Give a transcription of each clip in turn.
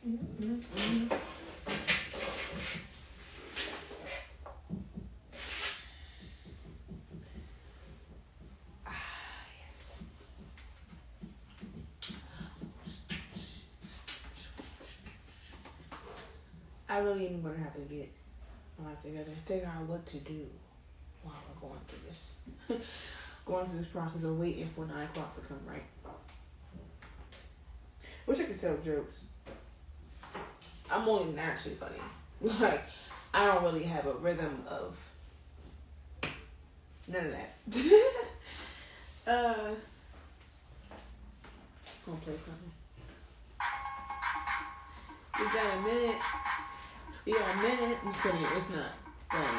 Yes. I really am gonna have to get my life together and figure out what to do while we're going through this. Going through this process of waiting for 9 o'clock to come, right? Wish I could tell jokes. I'm only naturally funny. Like, I don't really have a rhythm of none of that. Gonna play something. We got a minute. I'm just kidding. It's not. Dang.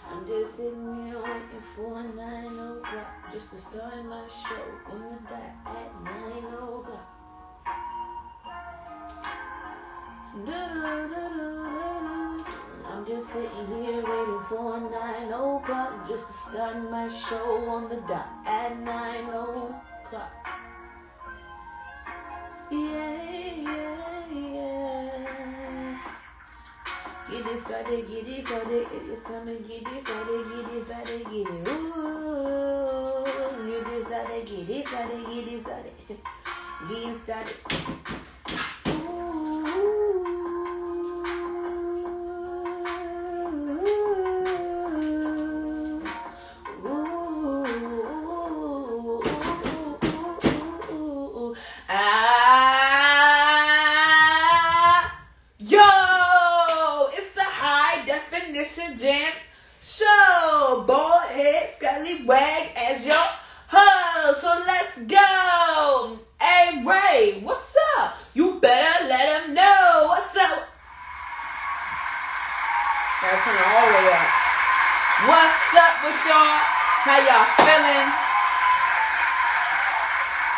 I'm just sitting here waiting for 9 o'clock just to start my show on the dot at 9 o'clock. I'm just sitting here waiting for 9 o'clock just to start my show on the dot at 9 o'clock. Yeah. Get it started. It's time to get it started. Ooh, get it started. Get it started. Jamz show, bald head, scallywag as your host. So let's go. Hey Ray, what's up? You better let him know what's up. Gotta turn it all the way up. What's up with y'all? How y'all feeling?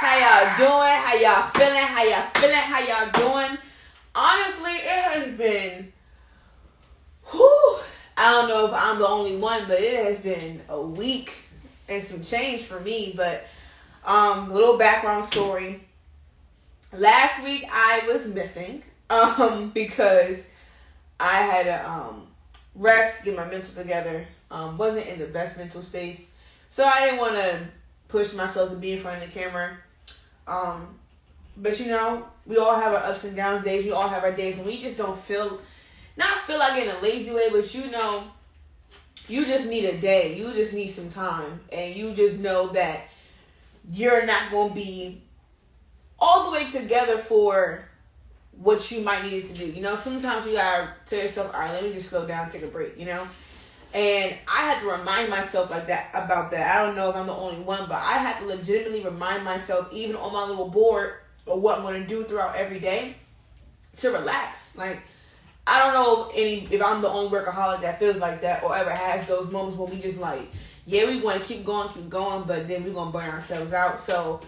How y'all doing? How y'all feeling? How y'all doing? Honestly, it has been I don't know if I'm the only one, but it has been a week and some change for me. But a little background story. Last week I was missing because I had to rest, get my mental together. Wasn't in the best mental space, so I didn't want to push myself to be in front of the camera. But you know, we all have our ups and downs days. We all have our days when we just don't not feel like in a lazy way, but you know, you just need a day. You just need some time. And you just know that you're not going to be all the way together for what you might need to do. You know, sometimes you got to tell yourself, all right, let me just slow down, take a break, you know. And I had to remind myself about that. I don't know if I'm the only one, but I had to legitimately remind myself, even on my little board, of what I'm going to do throughout every day to relax. Like, I don't know if I'm the only workaholic that feels like that or ever has those moments when we just like, yeah, we want to keep going, but then we're going to burn ourselves out. So,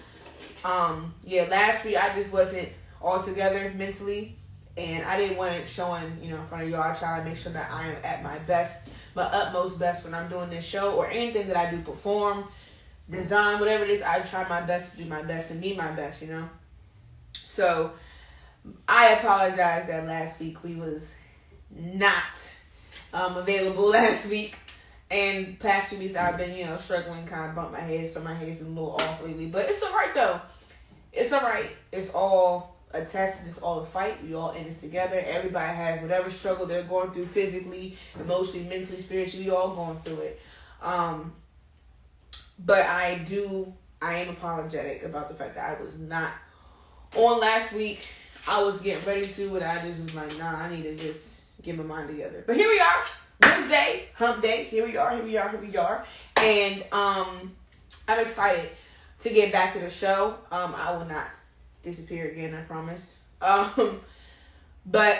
last week I just wasn't all together mentally, and I didn't want it showing, you know, in front of y'all. I try to make sure that I am at my best, my utmost best when I'm doing this show or anything that I do, perform, design, whatever it is. I try my best to do my best and be my best, you know. So I apologize that last week we was not available last week, and past 2 weeks I've been, you know, struggling, kind of bumped my head, so my head's been a little off lately, but it's alright though. It's alright. It's all a test. It's all a fight. We all in this together. Everybody has whatever struggle they're going through physically, emotionally, mentally, spiritually. We all going through it. But I am apologetic about the fact that I was not on last week. I was getting ready to, but I just was like, nah, I need to just get my mind together. But here we are, Wednesday, hump day. Here we are. And I'm excited to get back to the show. I will not disappear again, I promise. But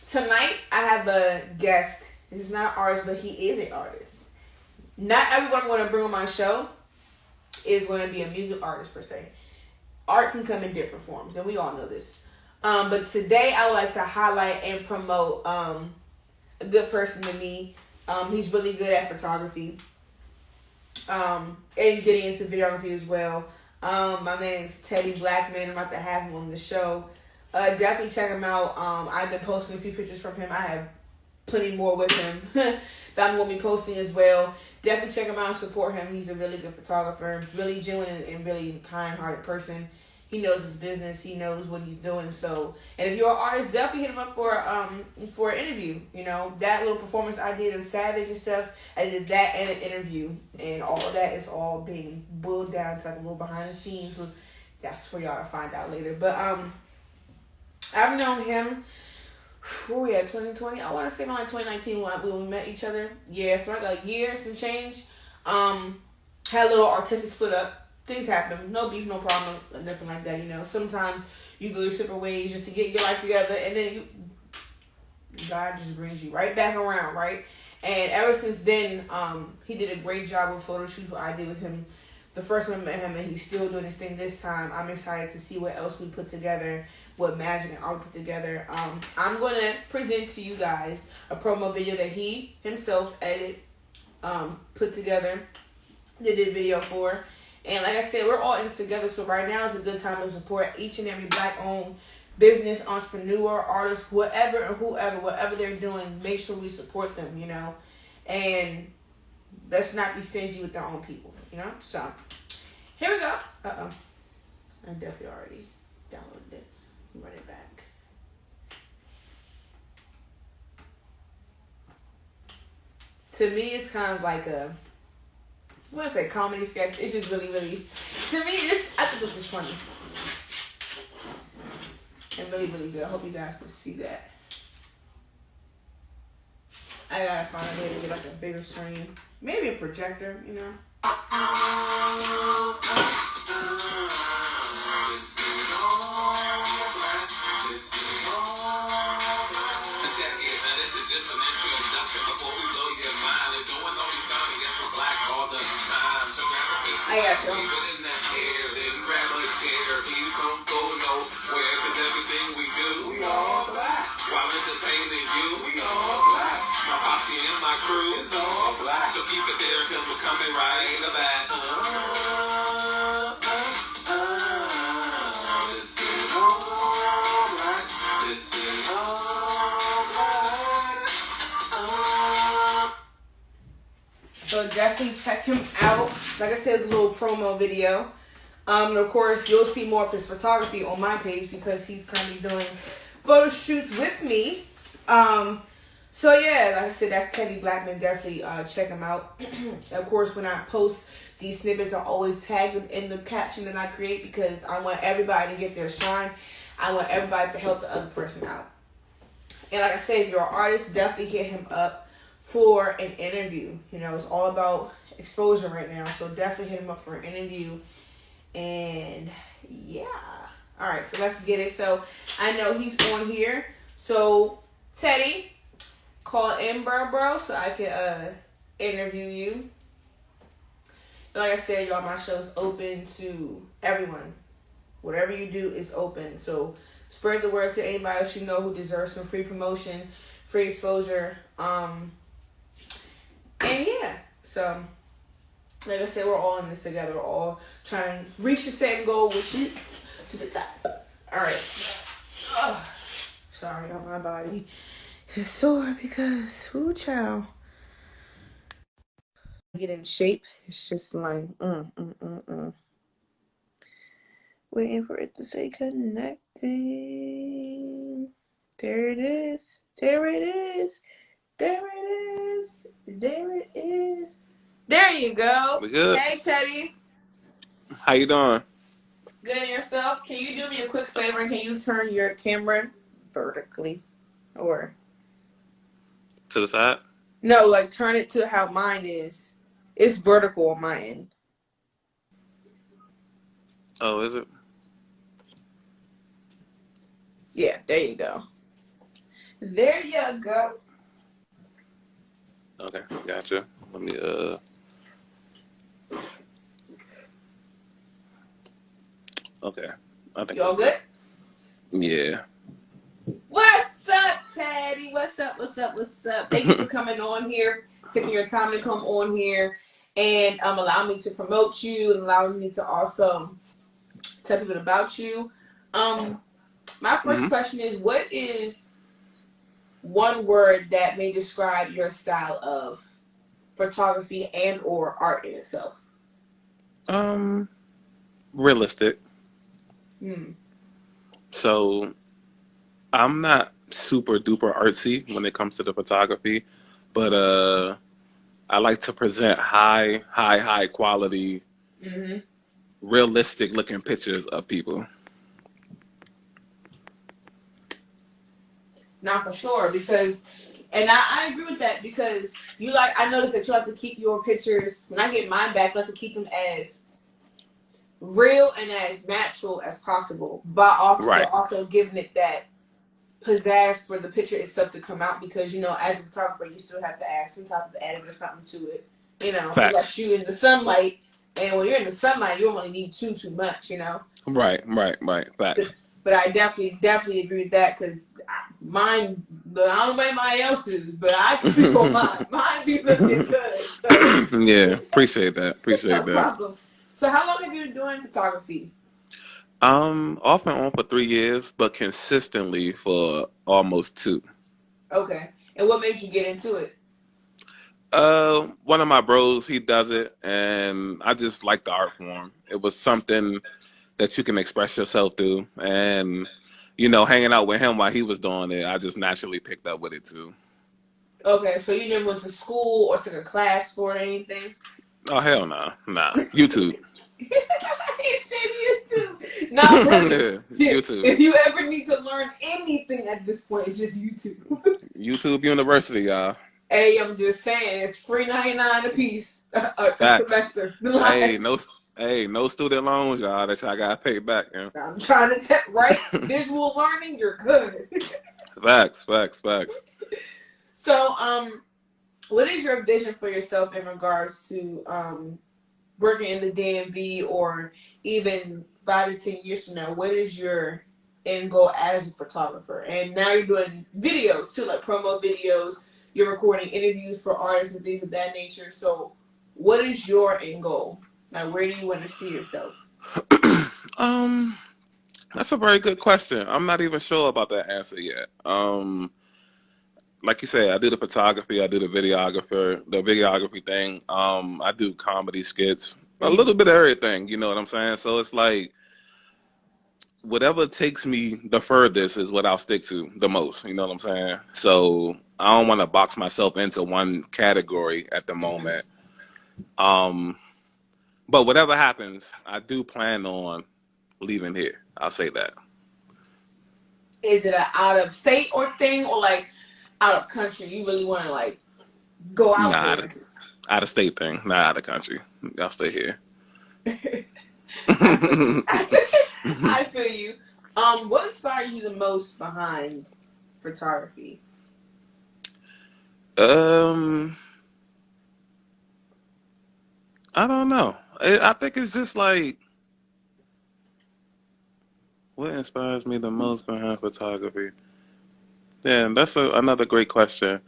tonight I have a guest. This is not an artist, but he is an artist. Not everyone I'm going to bring on my show is going to be a music artist per se. Art can come in different forms, and we all know this. But today I would like to highlight and promote a good person to me. He's really good at photography. And getting into videography as well. My man is Teddy Blackmon. I'm about to have him on the show. Definitely check him out. I've been posting a few pictures from him. I have plenty more with him that I'm going to be posting as well. Definitely check him out and support him. He's a really good photographer, really genuine and really kind-hearted person. He knows his business. He knows what he's doing. So, and if you're an artist, definitely hit him up for an interview. You know, that little performance I did of Savage and stuff, I did that and an interview, and all of that is all being boiled down to like a little behind the scenes. So that's for y'all to find out later. But I've known him. Where we at? 2020. I want to say like 2019 when we met each other. Yeah, so like a year, some change. Had a little artistic split up. Things happen. No beef, no problem, nothing like that. You know, sometimes you go your separate ways just to get your life together, and then God just brings you right back around, right? And ever since then, he did a great job with photo shoots I did with him. The first time I met him, and he's still doing his thing this time. I'm excited to see what else we put together, what magic and art we put together. I'm going to present to you guys a promo video that he himself edited, put together, did a video for. And like I said, we're all in this together, so right now is a good time to support each and every Black-owned business, entrepreneur, artist, whatever and whoever, whatever they're doing, make sure we support them, you know. And let's not be stingy with our own people, you know. So, here we go. I definitely already downloaded it. Run it back. To me, it's kind of like a, I want to say comedy sketch. It's just really, really, to me, I think it was funny. And really, really good. I hope you guys can see that. I gotta find a way to get like a bigger screen. Maybe a projector, you know. I got you. We all black. While entertaining you, we all black. My posse and my crew is all black. So keep it there, cause we're coming right back. This is all black. This is all black. So definitely check him out. Like I said, it's a little promo video. And of course, you'll see more of his photography on my page because he's currently doing photo shoots with me. So yeah, like I said, that's Teddy Blackmon. Definitely check him out. Of course, when I post these snippets, I always tag them in the caption that I create because I want everybody to get their shine. I want everybody to help the other person out. And like I said, if you're an artist, definitely hit him up for an interview. You know, it's all about exposure right now. So definitely hit him up for an interview. And yeah. All right, so let's get it. So I know he's on here. So Teddy, call in, bro, so I can interview you. And like I said, y'all, my show's open to everyone. Whatever you do is open. So spread the word to anybody else you know who deserves some free promotion, free exposure. And yeah, so like I said, we're all in this together. We're all trying to reach the same goal, which is to the top. All right. Sorry on my body. It's sore because, ooh, child. Get in shape. It's just like, waiting for it to say connecting. There it is. There it is. There it is. There it is. There you go. We good? Hey, Teddy. How you doing? Good and yourself? Can you do me a quick favor? Can you turn your camera vertically? Or? To the side? No, like turn it to how mine is. It's vertical on my end. Oh, is it? Yeah, there you go. There you go. Okay, gotcha. Let me okay. I think you all good? Yeah. What's up, Teddy. What's up? What's up? What's up? Thank you for coming on here, taking your time to come on here, and allow me to promote you and allow me to also tell people about you. My first Hmm. question is, what is one word that may describe your style of photography and or art in itself? Um, Realistic. Hmm. So I'm not super duper artsy when it comes to the photography, but I like to present high quality, Mm-hmm. realistic looking pictures of people. Not for sure, because, and I agree with that because you like. I noticed that you like to keep your pictures. When I get mine back, I like to keep them as real and as natural as possible, but Right. also giving it that pizzazz for the picture itself to come out. Because as a photographer, you still have to add some type of edit or something to it. Facts. Unless you in the sunlight, and when you're in the sunlight, you don't really need too much. Right. But, Facts. but I definitely agree with that because mine. I don't know about anybody else's, but I can speak on mine. Mine be looking good, so Yeah, appreciate that. Appreciate no that. problem. So, how long have you been doing photography? Off and on for 3 years, but consistently for almost two. Okay, and what made you get into it? One of my bros, he does it, and I just like the art form. It was something that you can express yourself through, and hanging out with him while he was doing it, I just naturally picked up with it too. Okay, so you never went to school or took a class for it or anything? Oh hell no, nah. YouTube. He said YouTube. Nah, brother. Yeah, YouTube. If you ever need to learn anything at this point, it's just YouTube. YouTube University, y'all. Hey, I'm just saying, it's free 99 a piece a Facts. semester. Hey, Live. no student loans, y'all, that y'all gotta pay back, man. I'm trying to tell, right? Visual learning, you're good. Facts. So, what is your vision for yourself in regards to working in the DMV or even 5 to 10 years from now? What is your end goal as a photographer? And now you're doing videos too, like promo videos. You're recording interviews for artists and things of that nature. So, what is your end goal? Like, where do you want to see yourself? um, that's a very good question. I'm not even sure about that answer yet. Like you said, I do the photography, I do the videography thing. I do comedy skits, a Mm-hmm. little bit of everything. You know what I'm saying? So it's like whatever takes me the furthest is what I'll stick to the most. You know what I'm saying? So I don't want to box myself into one category at the Mm-hmm. moment. Um, but whatever happens, I do plan on leaving here. I'll say that. Is it an out of state or thing, or like out of country? You really want to like go out Nah, there? out of state thing, not out of country. I'll stay here. I feel you. I feel you. What inspired you the most behind photography? um, I don't know. I think it's just like what inspires me the most behind photography. Yeah, that's another great question.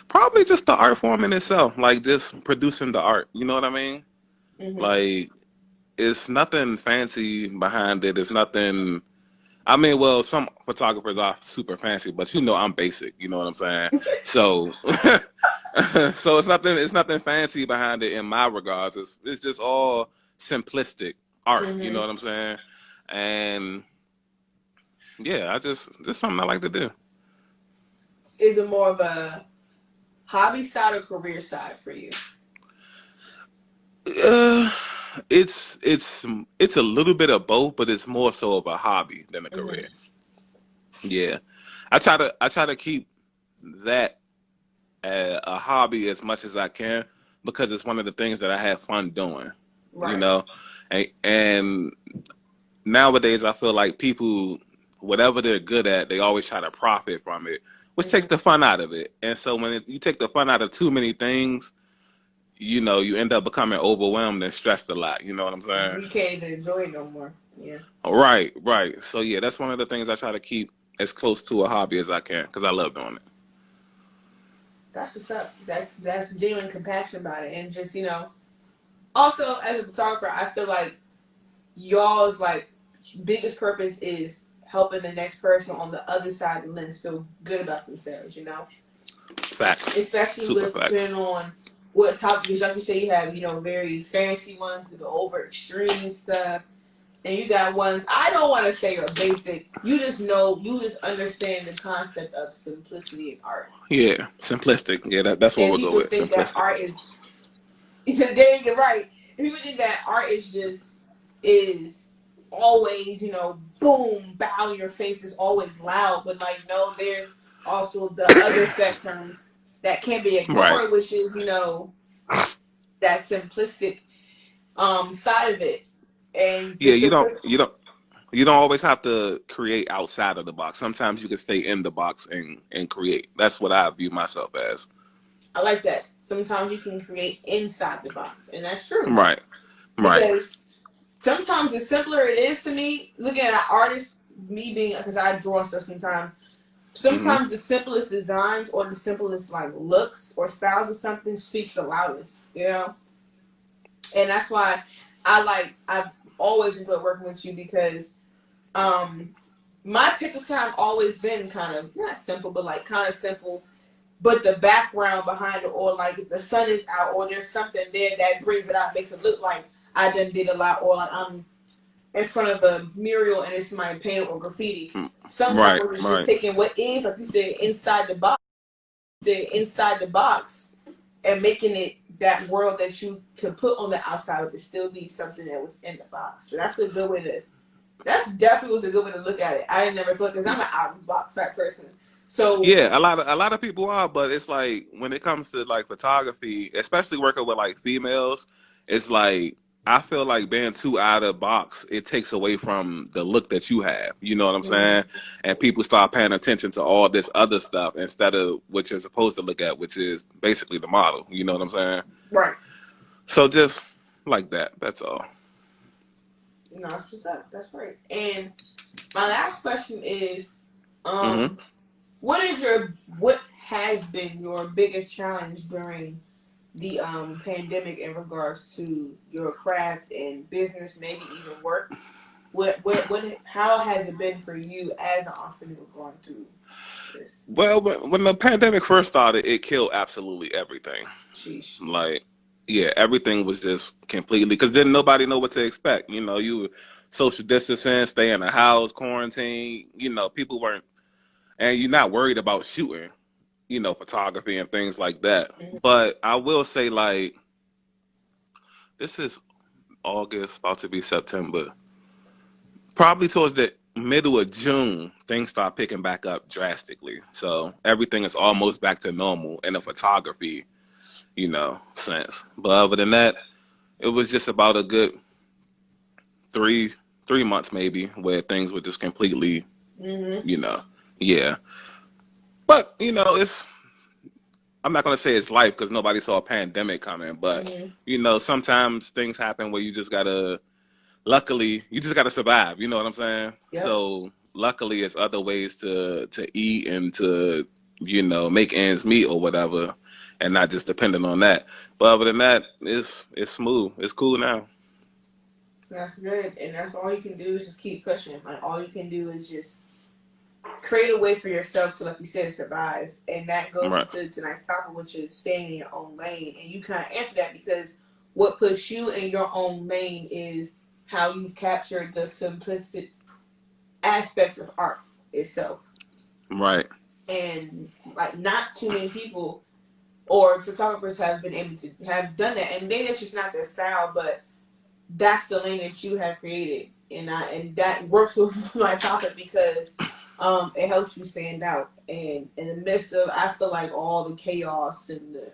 Probably just the art form in itself, like just producing the art. You know what I mean? Mm-hmm. Like it's nothing fancy behind it. It's nothing. I mean, well, some photographers are super fancy, but I'm basic. You know what I'm saying? So, so it's nothing fancy behind it in my regards. It's just all simplistic art. You know Mm-hmm. what I'm saying? And yeah, just something I like to do. Is it more of a hobby side or career side for you? Uh, it's a little bit of both, but it's more so of a hobby than a career. Mm-hmm. Yeah, I try to keep that a hobby as much as I can because it's one of the things that I have fun doing. You Right. know, and nowadays I feel like people, whatever they're good at, they always try to profit from it, which takes Mm-hmm. the fun out of it. And so when you take the fun out of too many things, you end up becoming overwhelmed and stressed a lot. You know what I'm saying? You can't even enjoy it no more. Yeah. Right, right. So yeah, that's one of the things I try to keep as close to a hobby as I can because I love doing it. That's what's up. That's genuine compassion about it, and just also as a photographer, I feel like y'all's like biggest purpose is helping the next person on the other side of the lens feel good about themselves. Facts, Especially super with facts. depending on what topic. Because like you say, you have very fancy ones with the over extreme stuff, and you got ones I don't want to say are basic. You just know, you just understand the concept of simplicity in art. Yeah, simplistic. Yeah, that's what And we'll go people with. think that Simplistic. art is. There you're right. People think that art is always boom, bow your face is always loud, but like no, there's also the other spectrum that can't be Right. ignored, which is that simplistic side of it, and the Yeah, simplicity. you don't always have to create outside of the box. Sometimes you can stay in the box and create. That's what I view myself as. I like that. Sometimes you can create inside the box, and that's true Right. Right. because sometimes the simpler it is to me, looking at artists, me being because I draw stuff sometimes. Hmm. Sometimes the simplest designs or the simplest like looks or styles of something speaks the loudest. And that's why I've always enjoyed working with you because um my pictures kind of always been kind of not simple but like kind of simple, but the background behind it, or like if the sun is out or there's something there that brings it out, makes it look like I done did a lot, or like I'm in front of a mural and it's my paint or graffiti. Sometimes Right. when it's just Right. taking what is, like you said, inside the box, and making it that world that you could put on the outside of it still be something that was in the box. So that's a good way to. That's definitely was a good way to look at it. I never thought because I'm an out of the box type person. So Yeah, a lot of people are, but it's like when it comes to like photography, especially working with like females, it's like I feel like being too out of the box, it takes away from the look that you have. You know what I'm saying? mm, And people start paying attention to all this other stuff instead of what you're supposed to look at, which is basically the model. You know what I'm saying? right, So just like that. That's all. no, that's what's up. That's right. And my last question is, Hmm. um, what has been your biggest challenge during the pandemic in regards to your craft and business, maybe even work? What how has it been for you as an entrepreneur going through this? Well, when the pandemic first started, it killed absolutely everything. Sheesh. Like, yeah, everything was just completely because didn't nobody know what to expect. You were social distancing, stay in the house, quarantine. People weren't, and you're not worried about shooting. Photography and things like that. Mm-hmm. But I will say, like, this is August, about to be September. Probably towards the middle of June, things start picking back up drastically. So everything is almost back to normal in the photography, sense. But other than that, it was just about a good three months maybe where things were just completely, Mm-hmm. you know, yeah. But it's I'm not gonna say it's life because nobody saw a pandemic coming. But Mm-hmm. sometimes things happen where you just gotta. Luckily, you just gotta survive. You know what I'm saying? Yep. So luckily, it's other ways to eat and to make ends meet or whatever, and not just depending on that. But other than that, it's smooth. It's cool now. That's good, and that's all you can do is just keep pushing. Like all you can do is just create a way for yourself to, like you said, survive. And that goes Right. into tonight's topic, which is staying in your own lane. And you kind of answer that because what puts you in your own lane is how you've captured the simplistic aspects of art itself. Right. And like not too many people or photographers have been able to have done that. And maybe it's just not their style, but that's the lane that you have created, and that works with my topic because it helps you stand out. And in the midst of, I feel like all the chaos and the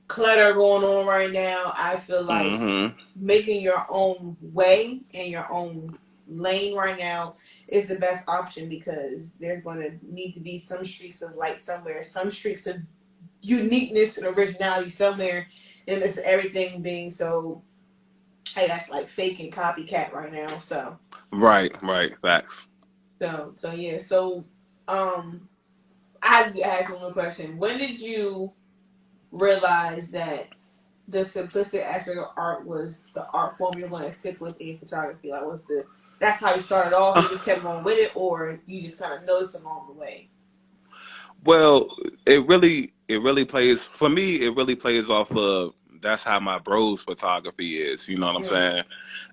clutter going on right now, I feel like Mm-hmm. making your own way and your own lane right now is the best option because there's going to need to be some streaks of light somewhere, some streaks of uniqueness and originality somewhere in the midst of everything being so hey, that's like fake and copycat right now. So Right, facts. so yeah. So I have to ask one more question. When did you realize that the simplistic aspect of art was the art form you're going to stick with in photography? Like, that's how you started off? You just kept going with it, or you just kind of noticed along the way? Well, it really plays for me. It really plays off of that's how my bro's photography is. You know what I'm saying?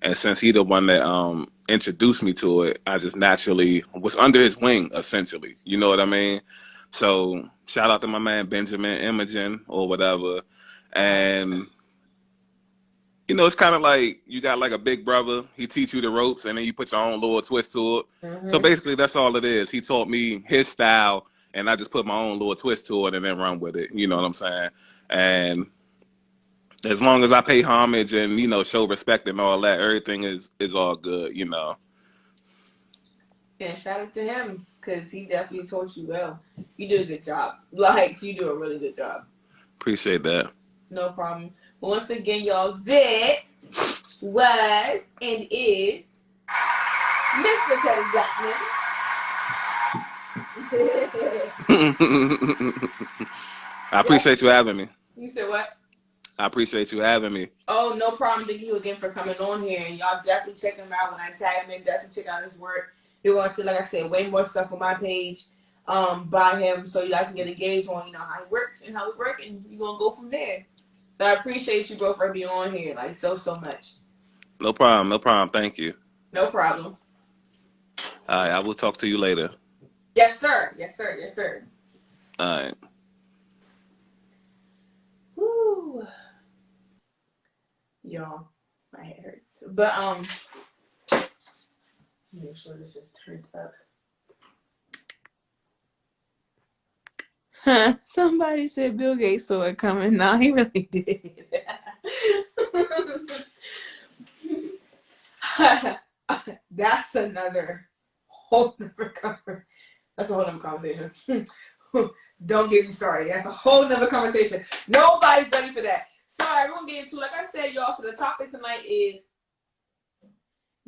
And since he the one that introduced me to it, I just naturally was under his wing, essentially. You know what I mean? So shout out to my man Benjamin Imogen or whatever, and it's kind of like you got like a big brother. He teach you the ropes, and then you put your own little twist to it. So basically, that's all it is. He taught me his style, and I just put my own little twist to it and then run with it. You know what I'm saying? And as long as I pay homage and show respect and all that, everything is all good. Yeah, shout out to him because he definitely taught you well. You do a good job. Like, you do a really good job. Appreciate that. No problem. But once again, y'all, this was and is Mr. Teddy Blackmon. I appreciate you having me. You said what? I appreciate you having me. Oh, no problem. Thank you again for coming on here. And y'all definitely check him out. When I tag him in, definitely check out his work. You're going to see, like I said, way more stuff on my page by him, so you guys can get engaged on, how he works and how we work, and you're going to go from there. So I appreciate you, bro, for being on here, like, so much. No problem. Thank you. No problem. All right, I will talk to you later. Yes, sir. All right. Woo. Y'all, my head hurts. But, make sure this is turned up. Somebody said Bill Gates saw it coming. Nah, he really did. That's another whole nother cover. That's a whole nother conversation. Don't get me started. That's a whole nother conversation. Nobody's ready for that. So everyone get into, like I said, y'all, so the topic tonight is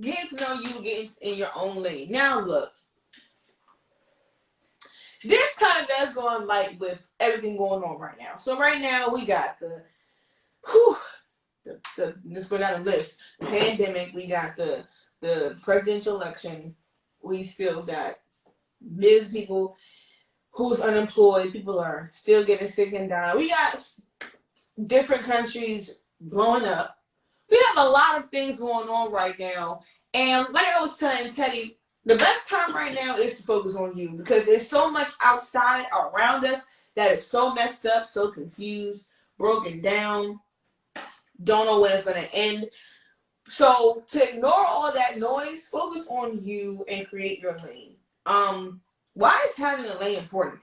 getting to know you, getting in your own lane. Now look, this kind of does go on like with everything going on right now. So right now we got let's go down the list. The pandemic, we got the presidential election, we still got millions of people who's unemployed, people are still getting sick and dying. We got different countries blowing up. We have a lot of things going on right now. And like I was telling Teddy, the best time right now is to focus on you because there's so much outside around us that is so messed up, so confused, broken down, don't know when it's going to end. So to ignore all that noise, focus on you and create your lane. Why is having a lane important?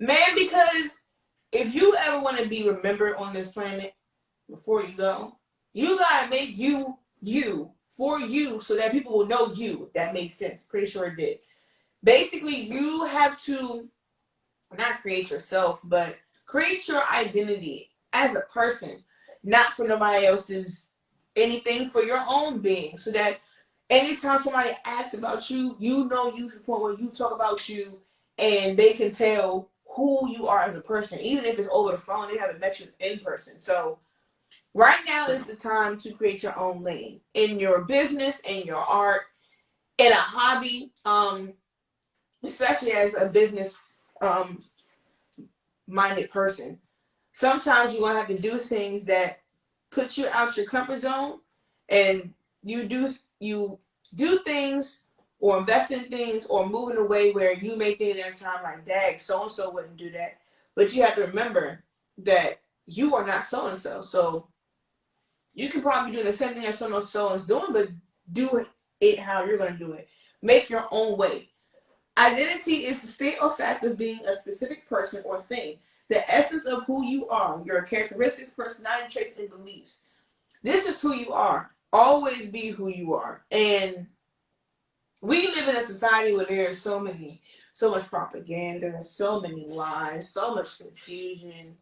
Man, because if you ever want to be remembered on this planet before you go, you gotta make you for you so that people will know you. If that makes sense. Pretty sure it did. Basically, you have to not create yourself, but create your identity as a person, not for nobody else's anything, for your own being, so that anytime somebody asks about you, you know you to the point where you talk about you and they can tell who you are as a person, even if it's over the phone, they haven't met you in person. So right now is the time to create your own lane in your business, in your art, in a hobby, especially as a business minded person. Sometimes you're gonna have to do things that put you out your comfort zone, and you do things or invest in things or move in a way where you may think at that time like, dang, so and so wouldn't do that. But you have to remember that you are not so and so. So you can probably do the same thing that so and so is doing, but do it how you're gonna do it. Make your own way. Identity is the state or fact of being a specific person or thing. The essence of who you are, your characteristics, personality traits, and beliefs. This is who you are. Always be who you are. And we live in a society where there is so much propaganda, so many lies, so much confusion.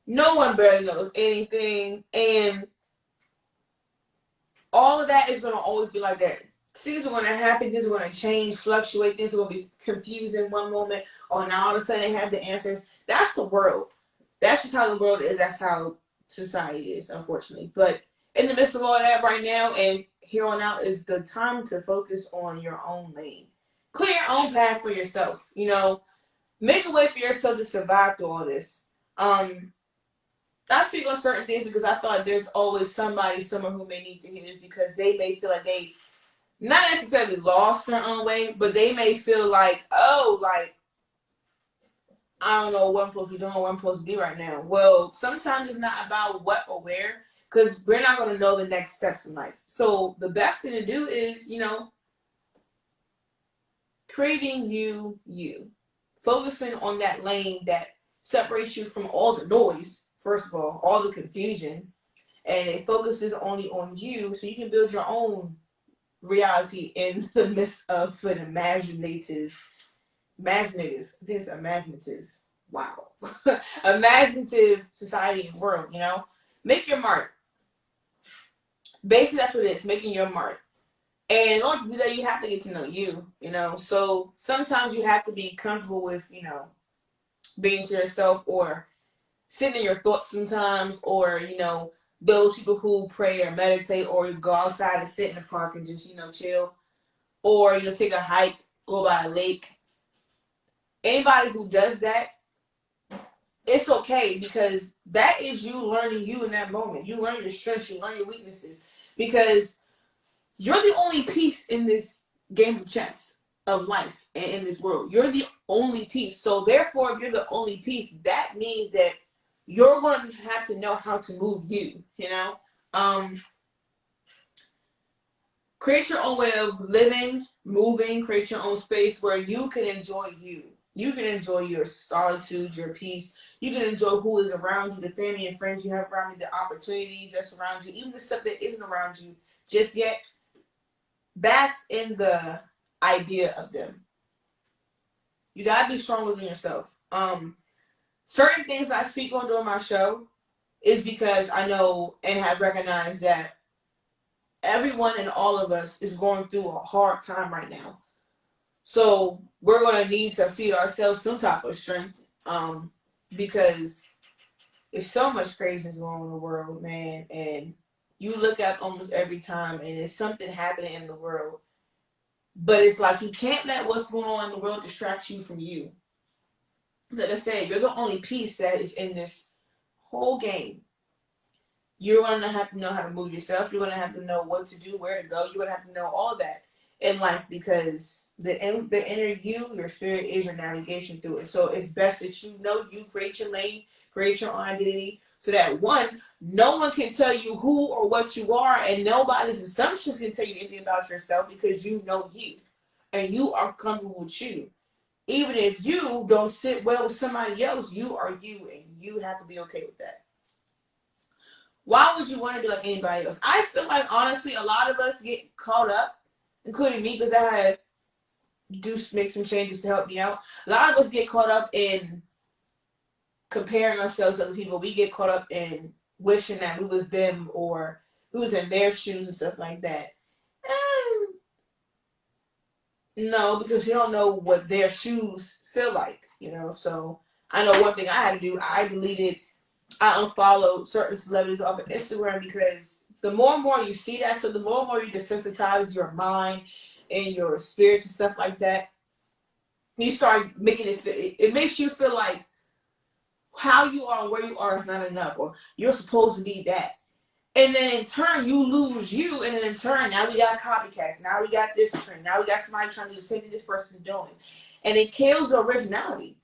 No one barely knows anything. And all of that is going to always be like that. Things are going to happen. Things are going to change, fluctuate. Things are going to be confused in one moment. Or now all of a sudden they have the answers. That's the world. That's just how the world is. That's how society is, unfortunately. But in the midst of all that right now and here on out is the time to focus on your own lane. Clear your own path for yourself. Make a way for yourself to survive through all this. I speak on certain things because I feel like there's always somebody somewhere who may need to hear this because they may feel like they not necessarily lost their own way, but they may feel like, oh, like I don't know what I'm supposed to be doing, what I'm supposed to be right now. Well, sometimes it's not about what or where, because we're not going to know the next steps in life. So the best thing to do is, creating you. Focusing on that lane that separates you from all the noise, first of all the confusion, and it focuses only on you so you can build your own reality in the midst of an imaginative, I think it's imaginative, wow, imaginative society and world, Make your mark. Basically, that's what it is, making your mark. And in order to do that, you have to get to know you. So sometimes you have to be comfortable with, being to yourself or sitting in your thoughts sometimes, or, those people who pray or meditate or go outside and sit in the park and just, chill. Or, take a hike, go by a lake. Anybody who does that, it's okay because that is you learning you in that moment. You learn your strengths, you learn your weaknesses because you're the only piece in this game of chess of life and in this world. You're the only piece. So therefore, if you're the only piece, that means that you're going to have to know how to move you, Create your own way of living, moving, create your own space where you can enjoy you. You can enjoy your solitude, your peace. You can enjoy who is around you, the family and friends you have around you, the opportunities that's around you, even the stuff that isn't around you just yet. Bask in the idea of them. You gotta be strong within yourself. Certain things I speak on during my show is because I know and have recognized that everyone and all of us is going through a hard time right now. So we're gonna need to feed ourselves some type of strength. Because there's so much craziness going on in the world, man. And you look at almost every time and there's something happening in the world. But it's like you can't let what's going on in the world distract you from you. Like I said, you're the only piece that is in this whole game. You're going to have to know how to move yourself. You're going to have to know what to do, where to go. You're going to have to know all of that in life because the inner you, your spirit, is your navigation through it. So it's best that you create your lane, create your own identity, so that one, no one can tell you who or what you are, and nobody's assumptions can tell you anything about yourself because you know you, and you are comfortable with you. Even if you don't sit well with somebody else, you are you, and you have to be okay with that. Why would you want to be like anybody else? I feel like, honestly, a lot of us get caught up, including me, because I had to make some changes to help me out. A lot of us get caught up in comparing ourselves to other people. We get caught up in wishing that we was them or we was in their shoes and stuff like that. And no, because you don't know what their shoes feel like, So I know one thing I had to do. I unfollowed certain celebrities off of Instagram because the more and more you see that, so the more and more you desensitize your mind and your spirits and stuff like that, you start making it makes you feel like how you are and where you are is not enough, or you're supposed to be that. And then in turn, you lose you, and then in turn, now we got copycats. Now we got this trend. Now we got somebody trying to do the same thing this person's doing. And it kills the originality.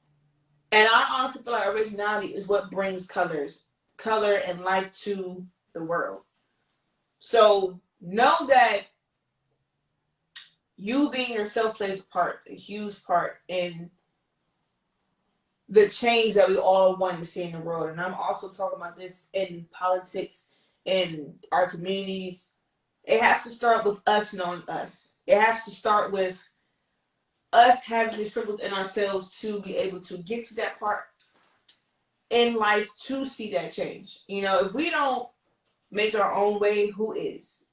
And I honestly feel like originality is what brings color and life to the world. So know that you being yourself plays a huge part in the change that we all want to see in the world. And I'm also talking about this in politics, in our communities. It has to start with us knowing us. It has to start with us having the strength within ourselves to be able to get to that part in life to see that change. If we don't make our own way, who is?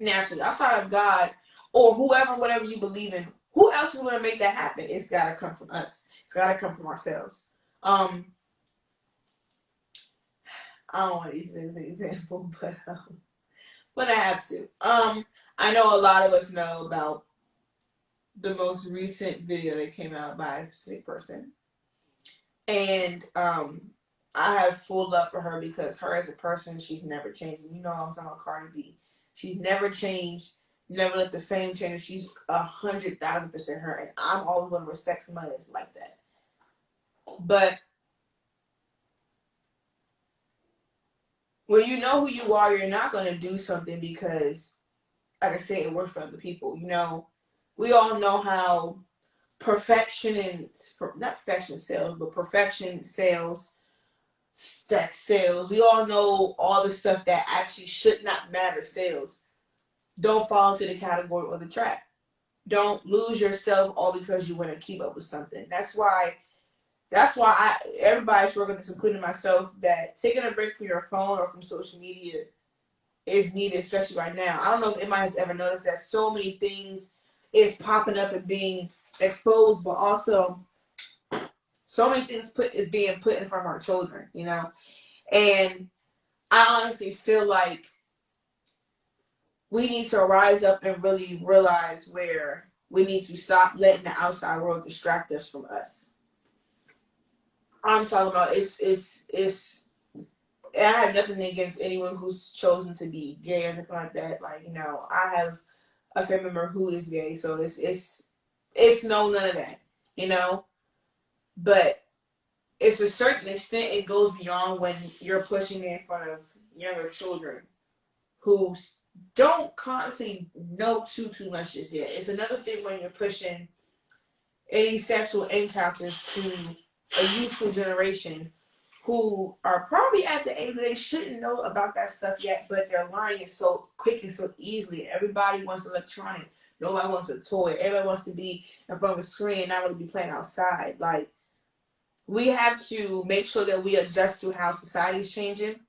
naturally. Outside of God or whoever, whatever you believe in, who else is going to make that happen? It's got to come from us. It's got to come from ourselves. I don't want to use this as an example, but I have to. I know a lot of us know about the most recent video that came out by a specific person. And I have full love for her because her as a person, she's never changed. You know I'm talking about Cardi B. She's never changed, never let the fame change her. She's 100,000% her. And I'm always going to respect somebody that's like that. But when you know who you are, you're not going to do something because, like I said, it works for other people. You know, we all know how perfection and, not perfection sells, but perfection sells, that sells. We all know all the stuff that actually should not matter sells. Don't fall into the category or the trap. Don't lose yourself all because you want to keep up with something. That's why everybody's working this, including myself, that taking a break from your phone or from social media is needed, especially right now. I don't know if anybody has ever noticed that so many things is popping up and being exposed, but also so many things is being put in front of our children, you know? And I honestly feel like we need to rise up and really realize where we need to stop letting the outside world distract us from us. I'm talking about it's I have nothing against anyone who's chosen to be gay or anything like that. Like, you know, I have a family member who is gay, so it's no none of that, you know? But it's a certain extent it goes beyond when you're pushing it in front of younger children who don't constantly know too much just yet. It's another thing when you're pushing any sexual encounters to a youthful generation who are probably at the age where they shouldn't know about that stuff yet, but they're learning it so quick and so easily. Everybody wants electronic. Nobody wants a toy. Everybody wants to be in front of a screen and not really be playing outside. Like, we have to make sure that we adjust to how society's changing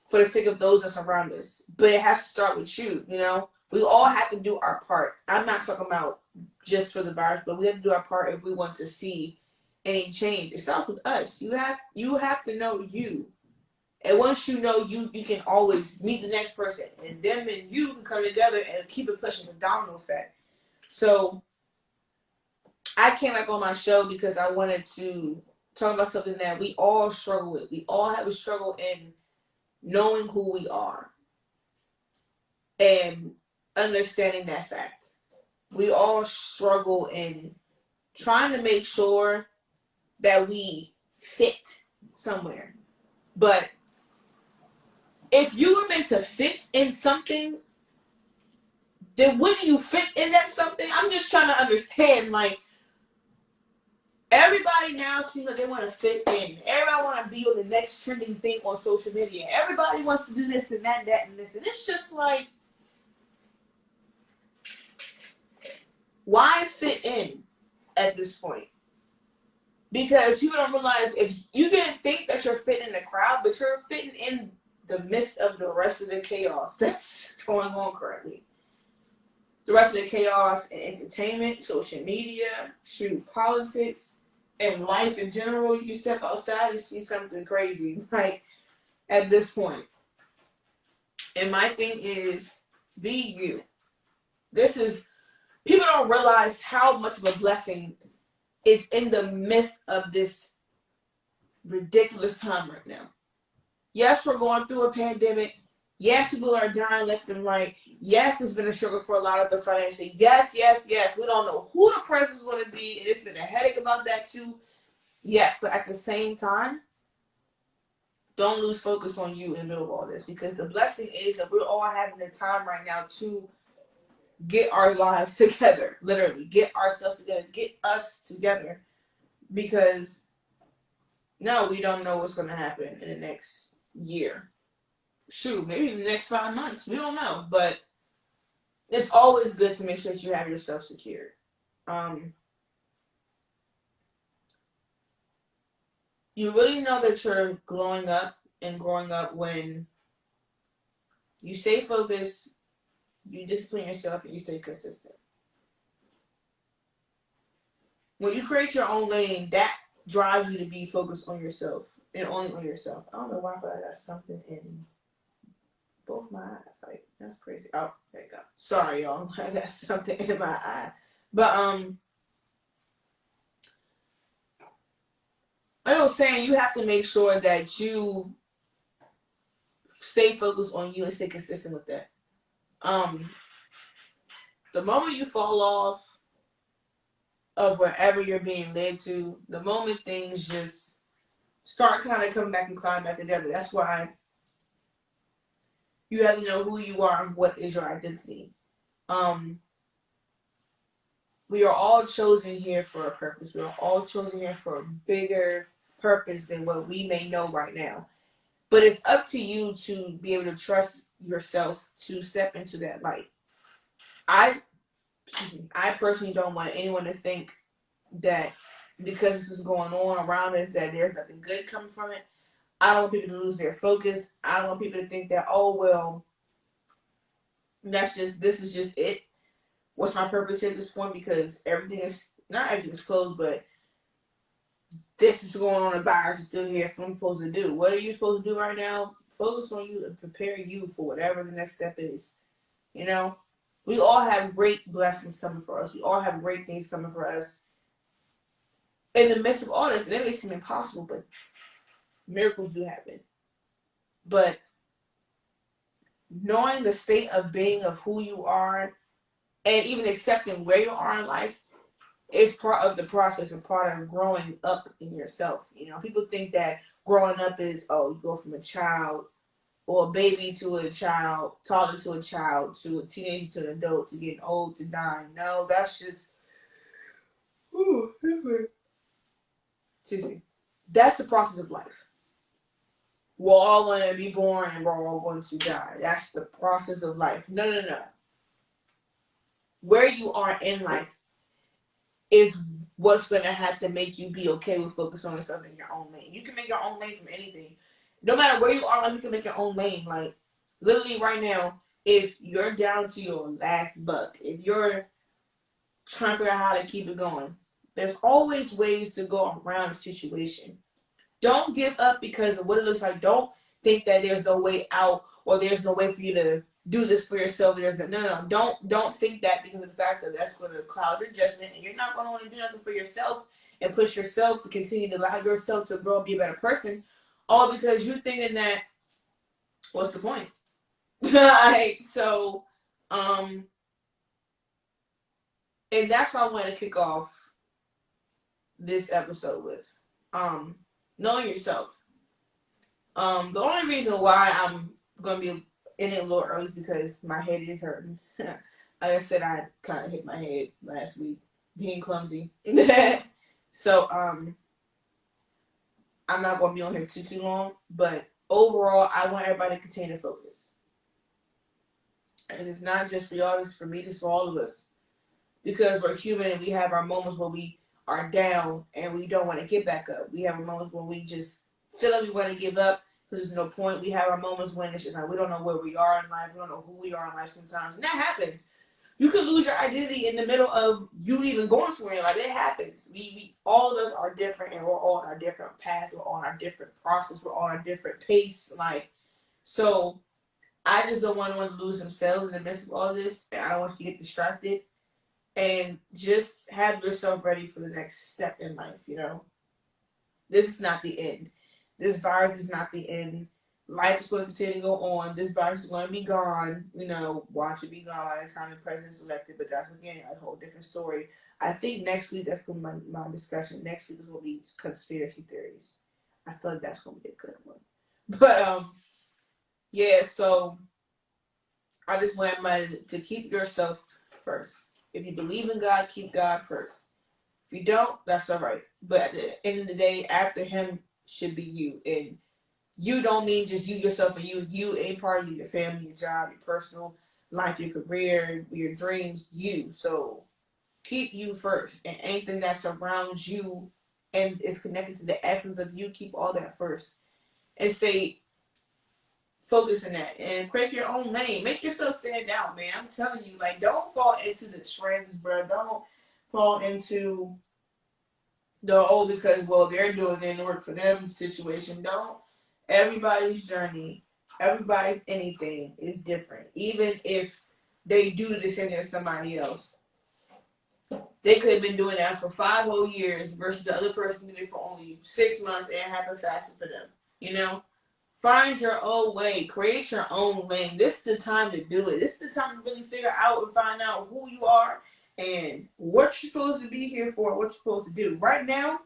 for the sake of those that surround us. But it has to start with you, you know? We all have to do our part. I'm not talking about just for the virus, but we have to do our part if we want to see any change. It starts with us. You have to know you. And once you know you, you can always meet the next person. And them and you can come together and keep it pushing, the domino effect. So I came back on my show because I wanted to talk about something that we all struggle with. We all have a struggle in knowing who we are and understanding that fact. We all struggle in trying to make sure that we fit somewhere. But if you were meant to fit in something, then wouldn't you fit in that something? I'm just trying to understand, like, everybody now seems like they want to fit in. Everybody want to be on the next trending thing on social media. Everybody wants to do this and that, and this. And it's just like, why fit in at this point? Because people don't realize if you didn't think that you're fitting in the crowd, but you're fitting in the midst of the rest of the chaos that's going on currently. The rest of the chaos and entertainment, social media, politics, and life in general. You step outside and see something crazy, like, at this point. And my thing is, be you. People don't realize how much of a blessing is in the midst of this ridiculous time right now. Yes, we're going through a pandemic. Yes, people are dying left and right. Yes, it's been a struggle for a lot of us financially. Yes. We don't know who the president's going to be, and it's been a headache about that too. Yes, but at the same time, don't lose focus on you in the middle of all this, because the blessing is that we're all having the time right now to get our lives together. Literally, get ourselves together. Get us together. Because, no, we don't know what's going to happen in the next year. Shoot, maybe in the next 5 months. We don't know. But it's always good to make sure that you have yourself secured. You really know that you're growing up when You stay focused, you discipline yourself, and you stay consistent. When you create your own lane, that drives you to be focused on yourself and only on yourself. I don't know why, but I got something in both my eyes. Like, that's crazy. Oh, there you go. Sorry, y'all. I got something in my eye. But I was saying, you have to make sure that you stay focused on you and stay consistent with that. The moment you fall off of wherever you're being led to, the moment things just start kind of coming back and climbing back together, that's why you have to know who you are and what is your identity. We are all chosen here for a purpose. We are all chosen here for a bigger purpose than what we may know right now. But it's up to you to be able to trust yourself to step into that light. I personally don't want anyone to think that because this is going on around us that there's nothing good coming from it. I don't want people to lose their focus. I don't want people to think that, oh well, this is just it. What's my purpose here at this point? Because not everything is closed, but this is going on, the virus is still here, so what I'm supposed to do? What are you supposed to do right now? Focus on you and prepare you for whatever the next step is. You know? We all have great blessings coming for us. We all have great things coming for us. In the midst of all this, and it may seem impossible, but miracles do happen. But knowing the state of being of who you are and even accepting where you are in life is part of the process and part of growing up in yourself. You know, people think that growing up is, oh, you go from a child or a baby to a child, toddler to a child, to a teenager to an adult, to getting old, to dying. No, that's just, that's the process of life. We're all going to be born and we're all going to die. That's the process of life. No. Where you are in life is what's going to have to make you be okay with focusing on yourself in your own lane. You can make your own lane from anything. No matter where you are, you can make your own lane. Like, literally right now, if you're down to your last buck, if you're trying to figure out how to keep it going, there's always ways to go around a situation. Don't give up because of what it looks like. Don't think that there's no way out or there's no way for you to do this for yourself. No. Don't think that because of the fact that that's going to cloud your judgment and you're not going to want to do nothing for yourself and push yourself to continue to allow yourself to grow and be a better person, all because you're thinking that, what's the point? Like, so, and that's what I want to kick off this episode with. Knowing yourself. The only reason why I'm gonna be in it a little early is because my head is hurting. Like I said, I kind of hit my head last week being clumsy. So I'm not gonna be on here too long. But overall, I want everybody to continue to focus. And it's not just for y'all, it's for me, it's for all of us. Because we're human and we have our moments where we are down and we don't want to get back up. We have our moments when we just feel like we want to give up because there's no point. We have our moments when it's just like we don't know where we are in life. We don't know who we are in life sometimes. And that happens. You can lose your identity in the middle of you even going somewhere in life. It happens. We all of us are different and we're all on our different path. We're on our different process. We're on our different pace. Like, so I just don't want anyone to lose themselves in the midst of all this. And I don't want you to get distracted. And just have yourself ready for the next step in life, you know. This is not the end. This virus is not the end. Life is going to continue to go on. This virus is going to be gone. You know, watch it be gone by the time the president is elected. But that's, again, a whole different story. I think next week, that's going to be my discussion. Next week is going to be conspiracy theories. I feel like that's going to be a good one. But, yeah, so I just want everybody to keep yourself first. If you believe in God, keep God first. If you don't, that's all right. But at the end of the day, after him should be you. And you don't mean just you, yourself, and you. You, a part of you, your family, your job, your personal life, your career, your dreams, you. So keep you first. And anything that surrounds you and is connected to the essence of you, keep all that first. And stay focus on that and create your own lane. Make yourself stand out, man. I'm telling you, like, don't fall into the trends, bro. Don't fall into the because well they're doing it and work for them situation. Don't. Everybody's journey, everybody's anything is different. Even if they do the same as somebody else, they could have been doing that for 5 whole years versus the other person did it for only 6 months and it happened faster for them. You know? Find your own way. Create your own lane. This is the time to do it. This is the time to really figure out and find out who you are and what you're supposed to be here for, what you're supposed to do. Right now,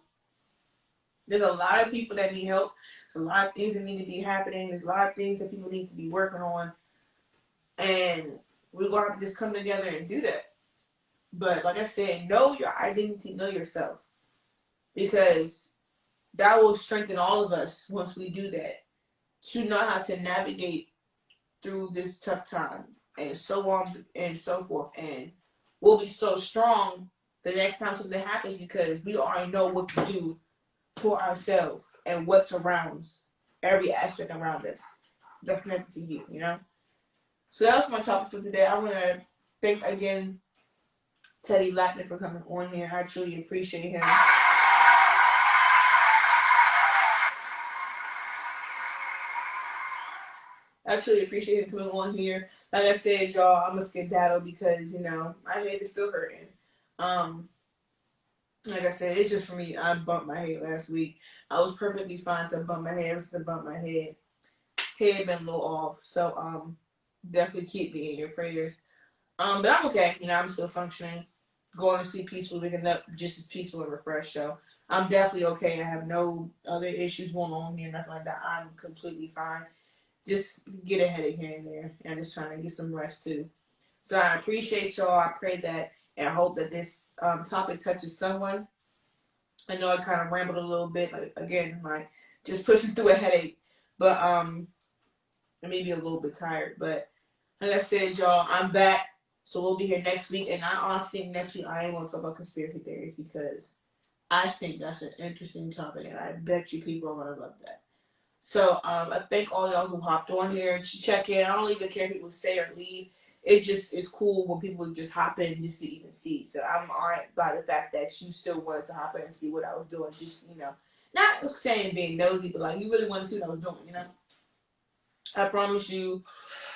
there's a lot of people that need help. There's a lot of things that need to be happening. There's a lot of things that people need to be working on. And we're going to have to just come together and do that. But like I said, know your identity, know yourself. Because that will strengthen all of us once we do that. To know how to navigate through this tough time and so on and so forth. And we'll be so strong the next time something happens because we already know what to do for ourselves and what surrounds every aspect around us that's connected to you, you know? So that was my topic for today. I want to thank again Teddy Blackmon for coming on here. I truly appreciate him. I truly appreciate him coming on here. Like I said, y'all, I'm a skedaddle because, you know, my head is still hurting. Like I said, it's just for me. I bumped my head last week. I was perfectly fine to bump my head. Ever since I bumped my head, been a little off. So, definitely keep me in your prayers. But I'm okay. You know, I'm still functioning. Going to sleep peacefully, waking up just as peaceful and refreshed. So I'm definitely okay. I have no other issues going on here, nothing like that. I'm completely fine. Just get a headache here and there, and just trying to get some rest too. So I appreciate y'all. I pray that and I hope that this topic touches someone. I know I kind of rambled a little bit, like again, like just pushing through a headache, but maybe a little bit tired. But like I said, y'all, I'm back, so we'll be here next week. And I honestly think next week I ain't want to talk about conspiracy theories because I think that's an interesting topic, and I bet you people are gonna love that. So I thank all y'all who hopped on here to check in. I don't even care if people stay or leave. It just is cool when people just hop in just to even see. So I'm alright by the fact that you still wanted to hop in and see what I was doing. Just, you know, not saying being nosy, but like you really want to see what I was doing, you know? I promise you,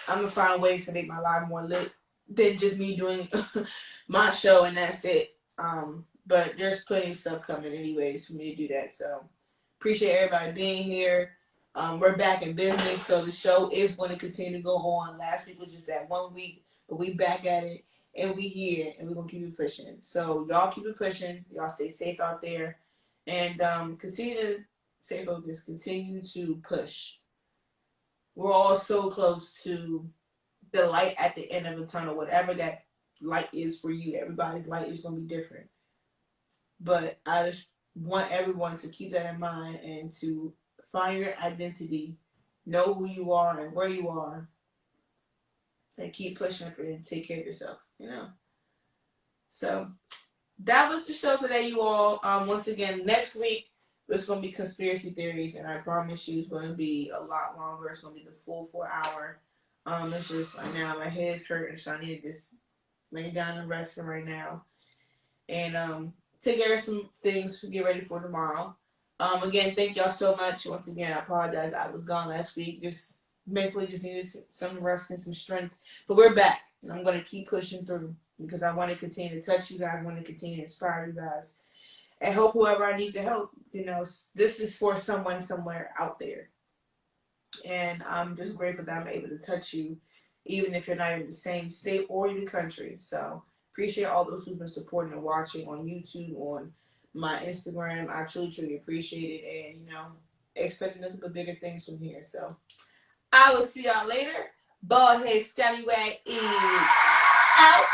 I'm going to find ways to make my life more lit than just me doing my show and that's it. But there's plenty of stuff coming anyways for me to do that. So appreciate everybody being here. We're back in business, so the show is going to continue to go on. Last week was just that 1 week, but we back at it, and we here, and we're going to keep it pushing. So y'all keep it pushing. Y'all stay safe out there, and continue to stay focused. Continue to push. We're all so close to the light at the end of the tunnel, whatever that light is for you. Everybody's light is going to be different. But I just want everyone to keep that in mind and to find your identity, know who you are and where you are, and keep pushing it and take care of yourself, you know? So that was the show today, you all. Once again, next week, it's going to be conspiracy theories, and I promise you it's going to be a lot longer. It's going to be the full 4 hour. It's just right now my head's hurting, so I need to just lay down and rest for right now. And take care of some things to get ready for tomorrow. Again, thank y'all so much. Once again, I apologize. I was gone last week. Just mentally just needed some rest and some strength. But we're back, and I'm going to keep pushing through because I want to continue to touch you guys. I want to continue to inspire you guys. And help whoever I need to help. You know, this is for someone somewhere out there. And I'm just grateful that I'm able to touch you, even if you're not in the same state or in the country. So appreciate all those who've been supporting and watching on YouTube, on my Instagram. I truly, truly appreciate it. And, you know, expecting nothing but bigger things from here. So I will see y'all later. Bald head scallywag is out.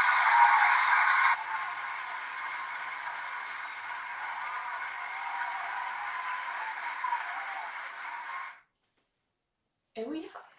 And we out.